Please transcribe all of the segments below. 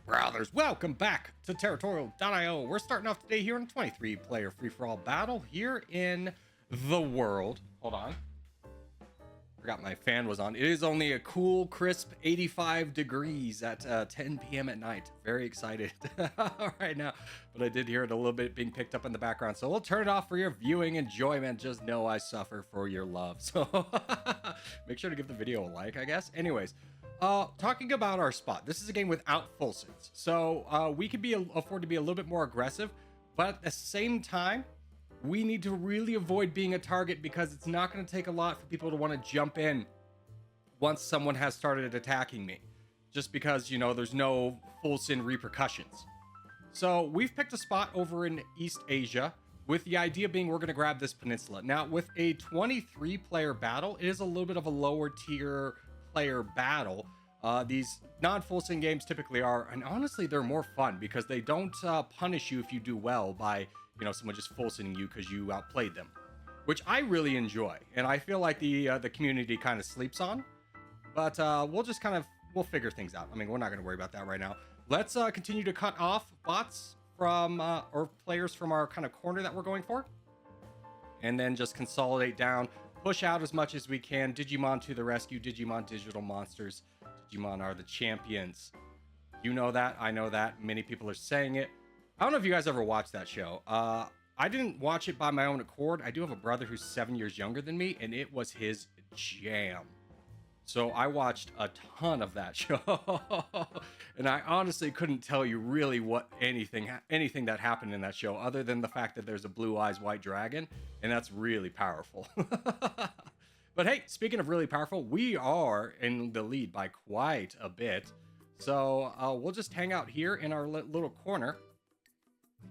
Brothers, welcome back to Territorial IO. We're starting off today here in a 23-player free-for-all battle here in the world. Hold on. Forgot my fan was on. It is only a cool, crisp 85 degrees at 10 p.m. at night. Very excited right now. But I did hear it a little bit being picked up in the background. So we'll turn it off for your viewing enjoyment. Just know I suffer for your love. So make sure to give the video a like, I guess. Anyways. Talking about our spot, this is a game without full suits, so we could afford to be a little bit more aggressive, but at the same time, we need to really avoid being a target because it's not going to take a lot for people to want to jump in once someone has started attacking me, just because, you know, there's no full sin repercussions. So we've picked a spot over in East Asia, with the idea being we're going to grab this peninsula. Now, with a 23-player battle, it is a little bit of a lower tier player battle. These non-full sin games typically are, and honestly they're more fun because they don't punish you if you do well by, you know, someone just full sinning you because you outplayed them, which I really enjoy, and I feel like the community kind of sleeps on. But we'll figure things out. I mean, we're not going to worry about that right now. Let's continue to cut off bots from or players from our kind of corner that we're going for, and then just consolidate down. Push out as much as we can. Digimon to the rescue. Digimon digital monsters. Digimon are the champions. You know that. I know that. Many people are saying it. I don't know if you guys ever watched that show. I didn't watch it by my own accord. I do have a brother who's 7 years younger than me, and it was his jam. So I watched a ton of that show. And I honestly couldn't tell you really what anything that happened in that show, other than the fact that there's a blue eyes white dragon, and that's really powerful. But hey, speaking of really powerful, we are in the lead by quite a bit. So we'll just hang out here in our little corner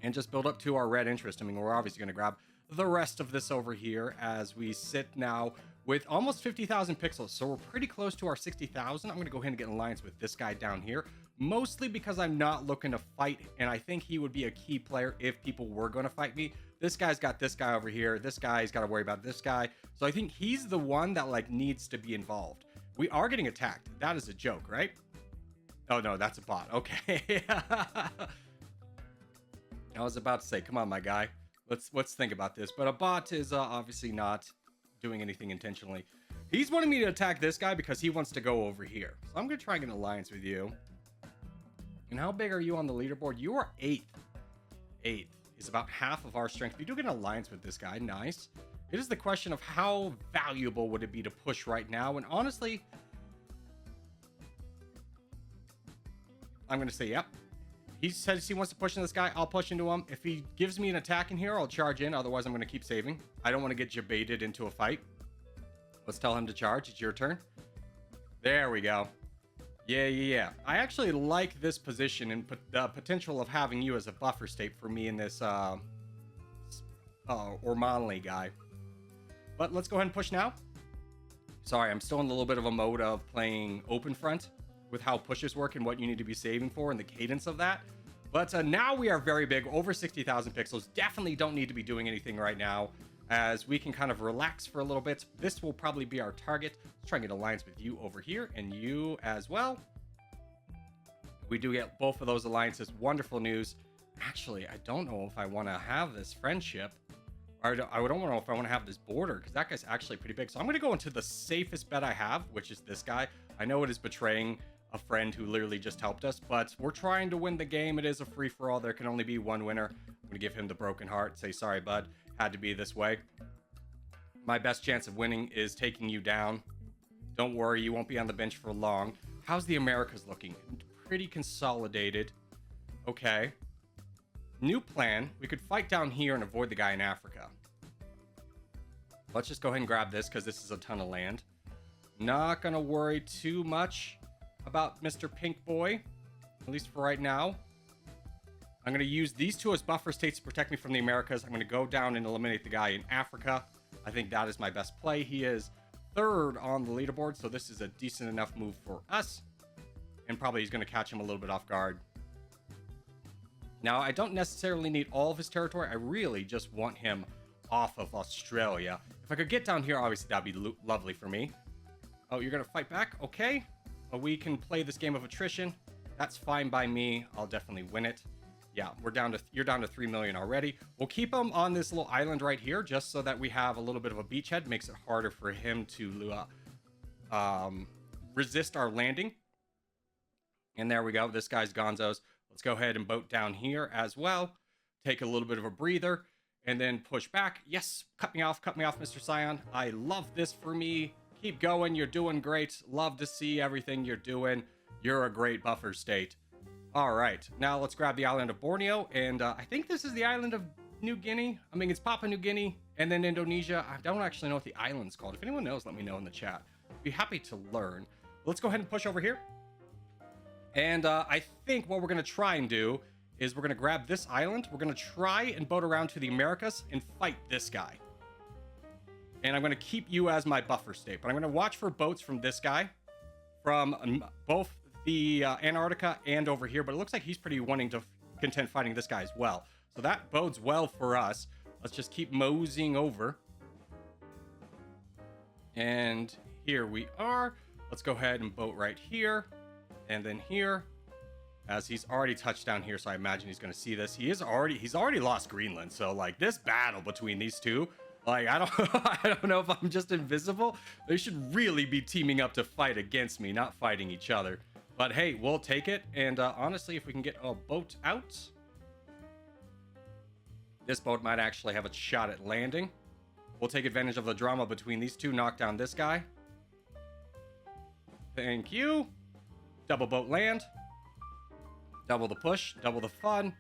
and just build up to our red interest. I mean, we're obviously going to grab the rest of this over here as we sit now with almost 50,000 pixels. So we're pretty close to our 60,000. I'm going to go ahead and get an alliance with this guy down here, mostly because I'm not looking to fight, and I think he would be a key player if people were going to fight me. This guy's got this guy over here. This guy's got to worry about this guy. So I think he's the one that like needs to be involved. We are getting attacked. That is a joke, right? Oh no, that's a bot. Okay. I was about to say, come on, my guy. Let's think about this. But a bot is obviously not doing anything intentionally. He's wanting me to attack this guy because he wants to go over here. So I'm going to try and get an alliance with you. And how big are you on the leaderboard? You are 8th. 8th is about half of our strength. You do get an alliance with this guy. Nice. It is the question of how valuable would it be to push right now. And honestly, I'm going to say, yep. He says he wants to push into this guy. I'll push into him. If he gives me an attack in here, I'll charge in. Otherwise, I'm going to keep saving. I don't want to get jebaited into a fight. Let's tell him to charge. It's your turn. There we go. Yeah. I actually like this position and the potential of having you as a buffer state for me in this Ormanli guy. But let's go ahead and push now. Sorry, I'm still in a little bit of a mode of playing open front with how pushes work and what you need to be saving for and the cadence of that. But now we are very big, over 60,000 pixels. Definitely don't need to be doing anything right now, as we can kind of relax for a little bit. This will probably be our target. Let's try and get an alliance with you over here and you as well. We do get both of those alliances. Wonderful news. Actually, I don't know if I want to have this friendship. I don't know if I want to have this border, because that guy's actually pretty big. So I'm going to go into the safest bet I have, which is this guy. I know it is betraying a friend who literally just helped us, but we're trying to win the game. It is a free-for-all. There can only be one winner. I'm going to give him the broken heart. Say, sorry, bud. Had to be this way. My best chance of winning is taking you down. Don't worry, you won't be on the bench for long. How's the Americas looking? Pretty consolidated. Okay. New plan. We could fight down here and avoid the guy in Africa. Let's just go ahead and grab this because this is a ton of land. Not going to worry too much about Mr. Pink Boy, at least for right now. I'm going to use these two as buffer states to protect me from the Americas. I'm going to go down and eliminate the guy in Africa. I think that is my best play. He is 3rd on the leaderboard, so this is a decent enough move for us. And probably he's going to catch him a little bit off guard. Now, I don't necessarily need all of his territory. I really just want him off of Australia. If I could get down here, obviously that'd be lovely for me. Oh, you're going to fight back? Okay. We can play this game of attrition. That's fine by me. I'll definitely win it. Yeah, you're down to 3 million already. We'll keep him on this little island right here just so that we have a little bit of a beachhead. Makes it harder for him to resist our landing. And there we go. This guy's gonzos. Let's go ahead and boat down here as well. Take a little bit of a breather and then push back. Yes, cut me off, Mr. Scion. I love this for me. Keep going. You're doing great. Love to see everything you're doing. You're a great buffer state. All right, now let's grab the island of Borneo, and I think this is the island of New Guinea. I mean, it's Papua New Guinea, and then Indonesia. I don't actually know what the island's called. If anyone knows, let me know in the chat. I'd be happy to learn. Let's go ahead and push over here. And I think what we're going to try and do is we're going to grab this island. We're going to try and boat around to the Americas and fight this guy. And I'm going to keep you as my buffer state, but I'm going to watch for boats from this guy, from both the Antarctica and over here, but it looks like he's pretty wanting to content fighting this guy as well. So that bodes well for us. Let's just keep moseying over. And here we are. Let's go ahead and boat right here. And then here, as he's already touched down here, so I imagine he's going to see this. He's already lost Greenland. So like this battle between these two, like I don't know if I'm just invisible. They should really be teaming up to fight against me, not fighting each other. But hey, we'll take it. And honestly, if we can get a boat out, this boat might actually have a shot at landing. We'll take advantage of the drama between these two, knock down this guy. Thank you. Double boat land. Double the push, double the fun.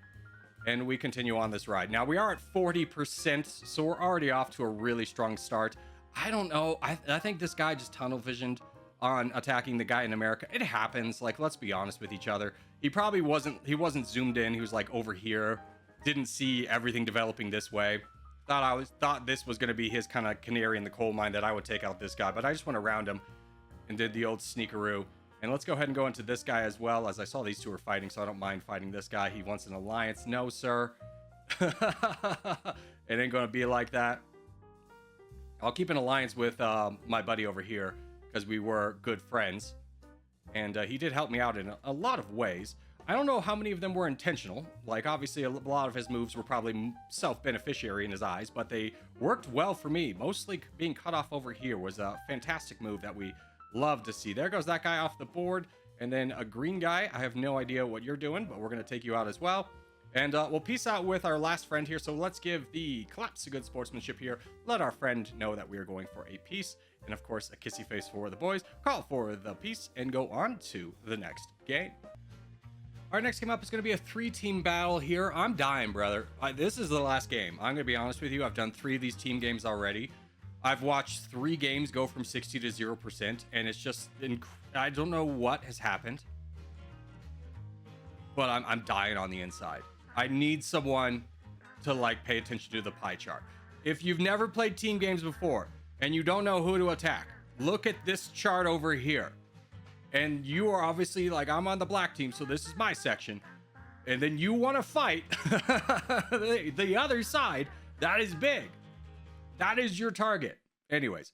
And we continue on this ride. Now we are at 40%, so we're already off to a really strong start. I don't know. I think this guy just tunnel visioned on attacking the guy in America. It happens. Like, let's be honest with each other. He probably wasn't zoomed in. He was like over here. Didn't see everything developing this way. Thought this was going to be his kind of canary in the coal mine, that I would take out this guy, but I just went around him and did the old sneakeroo. And let's go ahead and go into this guy as well, as I saw these two are fighting, so I don't mind fighting this guy. He wants an alliance. No, sir. It ain't going to be like that. I'll keep an alliance with my buddy over here, because we were good friends. And he did help me out in a lot of ways. I don't know how many of them were intentional. Like, obviously, a lot of his moves were probably self-beneficiary in his eyes, but they worked well for me. Mostly being cut off over here was a fantastic move that we love to see. There goes that guy off the board. And then a green guy. I have no idea what you're doing, but we're going to take you out as well. And we'll peace out with our last friend here. So let's give the claps to good sportsmanship here. Let our friend know that we are going for a peace. And of course, a kissy face for the boys. Call for the peace and go on to the next game. Our next game up is going to be a 3-team battle here. I'm dying, brother. This is the last game. I'm going to be honest with you. I've done 3 of these team games already. I've watched 3 games go from 60 to 0%, and it's just, I don't know what has happened, but I'm dying on the inside. I need someone to like pay attention to the pie chart. If you've never played team games before and you don't know who to attack, look at this chart over here. And you are obviously like, I'm on the black team, so this is my section. And then you want to fight the other side. That is big. That is your target. Anyways,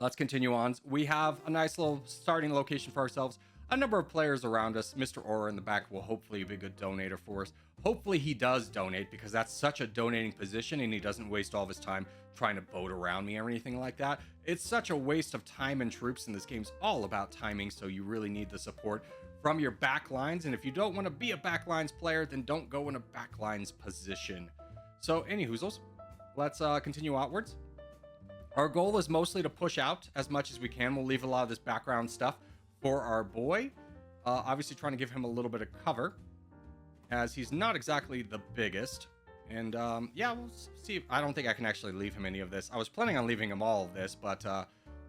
let's continue on. We have a nice little starting location for ourselves. A number of players around us. Mr. Aura in the back will hopefully be a good donator for us. Hopefully he does donate, because that's such a donating position and he doesn't waste all of his time trying to boat around me or anything like that. It's such a waste of time and troops, and this game's all about timing, so you really need the support from your backlines. And if you don't want to be a backlines player, then don't go in a backlines position. So any hoozles, let's continue outwards. Our goal is mostly to push out as much as we can. We'll leave a lot of this background stuff for our boy. Obviously trying to give him a little bit of cover, as he's not exactly the biggest. And yeah, we'll see. I don't think I can actually leave him any of this. I was planning on leaving him all of this, but to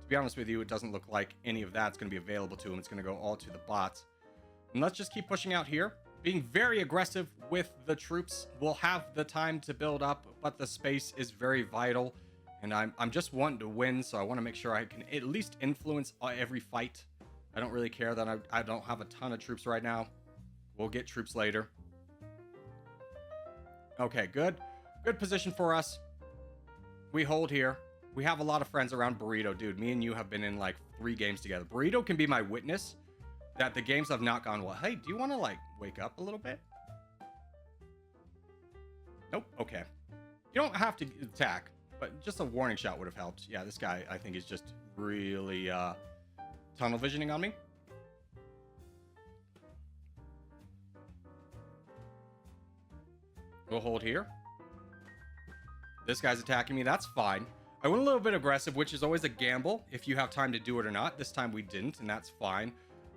be honest with you, it doesn't look like any of that's going to be available to him. It's going to go all to the bots. And let's just keep pushing out here, being very aggressive with the troops. We'll have the time to build up, but the space is very vital. And I'm just wanting to win, so I want to make sure I can at least influence every fight. I don't really care that I don't have a ton of troops right now. We'll get troops later. Okay, good. Good position for us. We hold here. We have a lot of friends around Burrito. Dude, me and you have been in like 3 games together. Burrito can be my witness. that the games have not gone well. Hey, do you want to like wake up a little bit? Nope. Okay. You don't have to attack, but just a warning shot would have helped. Yeah, this guy I think is just really tunnel visioning on me. We'll hold here. This guy's attacking me. That's fine. I went a little bit aggressive, which is always a gamble if you have time to do it or not. This time we didn't, and that's fine.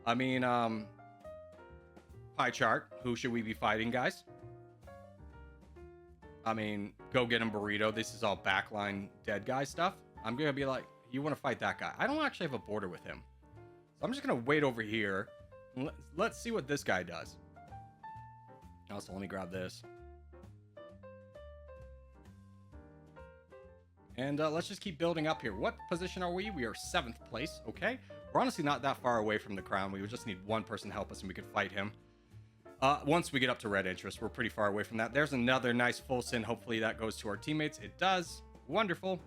I mean, pie chart. Who should we be fighting, guys? I mean, go get him, Burrito. This is all backline dead guy stuff. I'm going to be like, you want to fight that guy. I don't actually have a border with him. So I'm just going to wait over here. Let's see what this guy does. Also, let me grab this. And let's just keep building up here. What position are we? We are 7th place. Okay. We're honestly not that far away from the crown. We would just need one person to help us and we could fight him. Once we get up to red interest, we're pretty far away from that. There's another nice full sin. Hopefully that goes to our teammates. It does. Wonderful.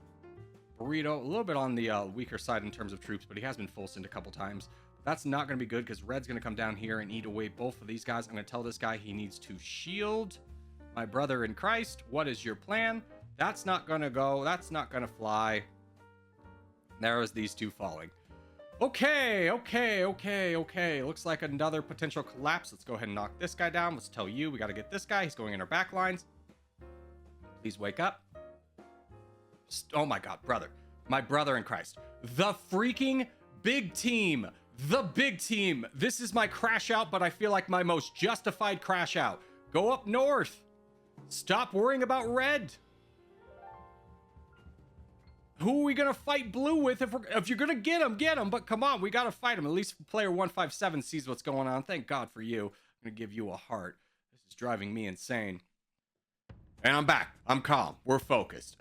Burrito, a little bit on the weaker side in terms of troops, but he has been full sinned a couple times. That's not going to be good because red's going to come down here and eat away both of these guys. I'm going to tell this guy he needs to shield my brother in Christ. What is your plan? That's not going to go. That's not going to fly. There is these two falling. Okay. Looks like another potential collapse. Let's go ahead and knock this guy down. Let's tell you, we got to get this guy. He's going in our back lines. Please wake up. Oh my God, brother. My brother in Christ. The freaking big team. The big team. This is my crash out, but I feel like my most justified crash out. Go up north. Stop worrying about red. Who are we going to fight blue with? If you're going to get him. But come on, we got to fight him. At least player 157 sees what's going on. Thank God for you. I'm going to give you a heart. This is driving me insane. And I'm back. I'm calm. We're focused.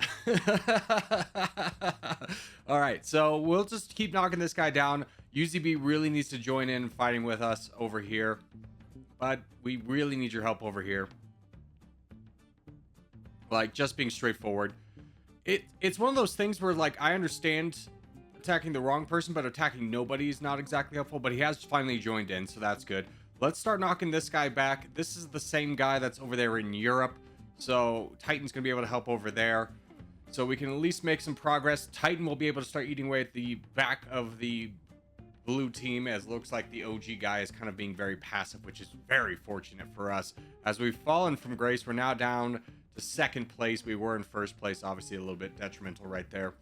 All right, so we'll just keep knocking this guy down. UZB really needs to join in fighting with us over here. But we really need your help over here. Like, just being straightforward. It's one of those things where, like, I understand attacking the wrong person, but attacking nobody is not exactly helpful. But he has finally joined in, so that's good. Let's start knocking this guy back. This is the same guy that's over there in Europe. So Titan's going to be able to help over there. So we can at least make some progress. Titan will be able to start eating away at the back of the blue team, as it looks like the OG guy is kind of being very passive, which is very fortunate for us. As we've fallen from grace, we're now down to 2nd place. We were in 1st place, obviously a little bit detrimental right there.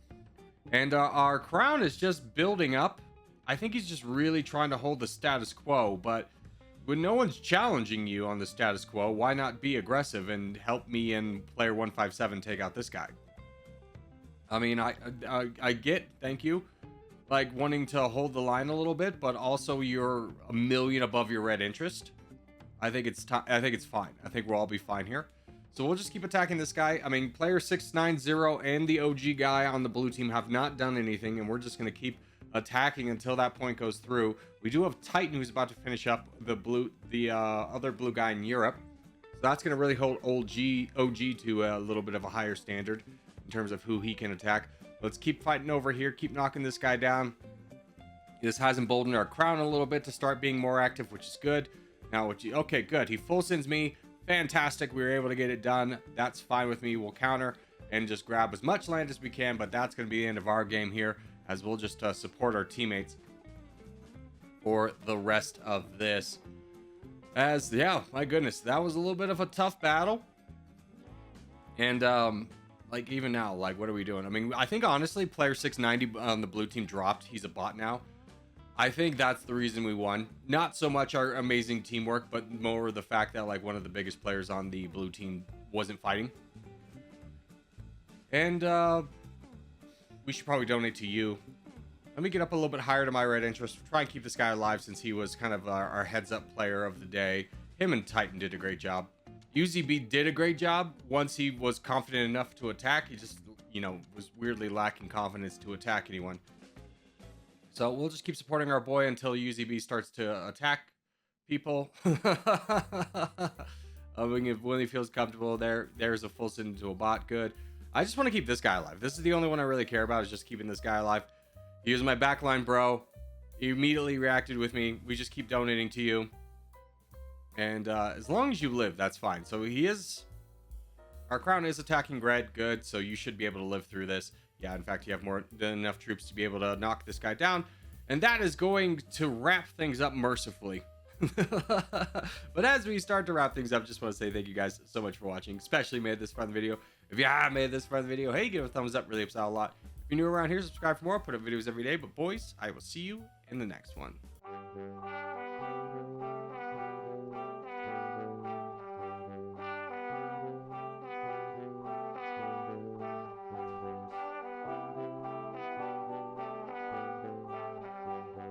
And our crown is just building up. I think he's just really trying to hold the status quo, but when no one's challenging you on the status quo, why not be aggressive and help me and player 157 take out this guy? I mean, I get, thank you, like wanting to hold the line a little bit, but also you're a million above your red interest. I think it's fine. I think we'll all be fine here. So we'll just keep attacking this guy. I mean, player 690 and the OG guy on the blue team have not done anything, and we're just going to keep attacking until that point goes through. We do have Titan, who's about to finish up the other blue guy in Europe. So that's going to really hold OG to a little bit of a higher standard in terms of who he can attack. Let's keep fighting over here. Keep knocking this guy down. This has emboldened our crown a little bit to start being more active, which is good. Now, okay, good. He full sends me. Fantastic. We were able to get it done. That's fine with me. We'll counter and just grab as much land as we can, but that's going to be the end of our game here, as we'll just support our teammates for the rest of this. Yeah, my goodness, that was a little bit of a tough battle. And like even now, like, what are we doing? I mean, I think honestly player 690 on the blue team dropped. He's a bot now. I think that's the reason we won. Not so much our amazing teamwork, but more the fact that like one of the biggest players on the blue team wasn't fighting. And we should probably donate to you. Let me get up a little bit higher to my red interest. Try and keep this guy alive since he was kind of our heads up player of the day. Him and Titan did a great job. UZB did a great job once he was confident enough to attack. He just, you know, was weirdly lacking confidence to attack anyone. So we'll just keep supporting our boy until UZB starts to attack people. When he feels comfortable, there's a full send into a bot. Good. I just want to keep this guy alive. This is the only one I really care about, is just keeping this guy alive. He was my backline, bro. He immediately reacted with me. We just keep donating to you. And as long as you live, that's fine. So he is... Our crown is attacking red. Good. So you should be able to live through this. Yeah, in fact, you have more than enough troops to be able to knock this guy down. And that is going to wrap things up mercifully. But as we start to wrap things up, just want to say thank you guys so much for watching. Especially made this fun video. If you have made this fun video, hey, give it a thumbs up. Really helps out a lot. If you're new around here, subscribe for more. I put up videos every day. But boys, I will see you in the next one.